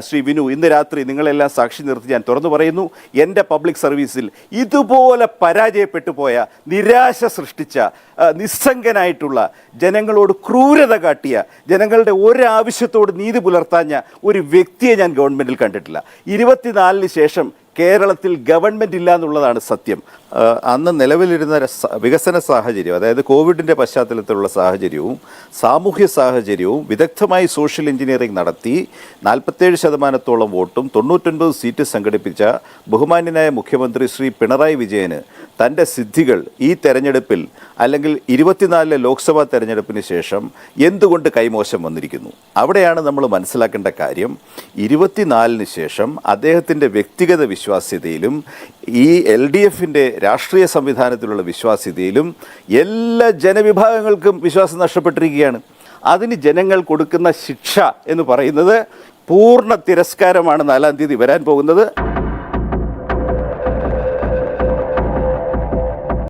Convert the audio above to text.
ശ്രീ വിനു, ഇന്ന് രാത്രി നിങ്ങളെല്ലാം സാക്ഷി നിർത്തി ഞാൻ തുറന്നു പറയുന്നു, എൻ്റെ പബ്ലിക് സർവീസിൽ ഇതുപോലെ പരാജയപ്പെട്ടു പോയ, നിരാശ സൃഷ്ടിച്ച, നിസ്സംഗനായിട്ടുള്ള, ജനങ്ങളോട് ക്രൂരത കാട്ടിയ, ജനങ്ങളുടെ ഒരാവശ്യത്തോട് നീതി പുലർത്താഞ്ഞ ഒരു വ്യക്തിയെ ഞാൻ ഗവൺമെൻറ്റിൽ കണ്ടിട്ടില്ല. 24-ന് ശേഷം കേരളത്തിൽ ഗവൺമെൻറ് ഇല്ല എന്നുള്ളതാണ് സത്യം. അന്ന് നിലവിലിരുന്ന വികസന സാഹചര്യം, അതായത് കോവിഡിൻ്റെ പശ്ചാത്തലത്തിലുള്ള സാഹചര്യവും സാമൂഹ്യ സാഹചര്യവും വിദഗ്ധമായി സോഷ്യൽ എഞ്ചിനീയറിംഗ് നടത്തി 47% വോട്ടും 99 സീറ്റ് സംഘടിപ്പിച്ച ബഹുമാന്യനായ മുഖ്യമന്ത്രി ശ്രീ പിണറായി വിജയന് തൻ്റെ സിദ്ധികൾ ഈ തെരഞ്ഞെടുപ്പിൽ, അല്ലെങ്കിൽ 24 ലോക്സഭാ തെരഞ്ഞെടുപ്പിന് ശേഷം എന്തുകൊണ്ട് കൈമോശം വന്നിരിക്കുന്നു? അവിടെയാണ് നമ്മൾ മനസ്സിലാക്കേണ്ട കാര്യം. 24-ന് ശേഷം അദ്ദേഹത്തിൻ്റെ വ്യക്തിഗത വിശ്വാസ്യതയിലും ഈ LDFൻ്റെ രാഷ്ട്രീയ സംവിധാനത്തിലുള്ള വിശ്വാസ്യതയിലും എല്ലാ ജനവിഭാഗങ്ങൾക്കും വിശ്വാസം നഷ്ടപ്പെട്ടിരിക്കുകയാണ്. അതിന് ജനങ്ങൾ കൊടുക്കുന്ന ശിക്ഷ എന്ന് പറയുന്നത് പൂർണ്ണ തിരസ്കാരമാണ് 4-ാം തീയതി വരാൻ പോകുന്നത്.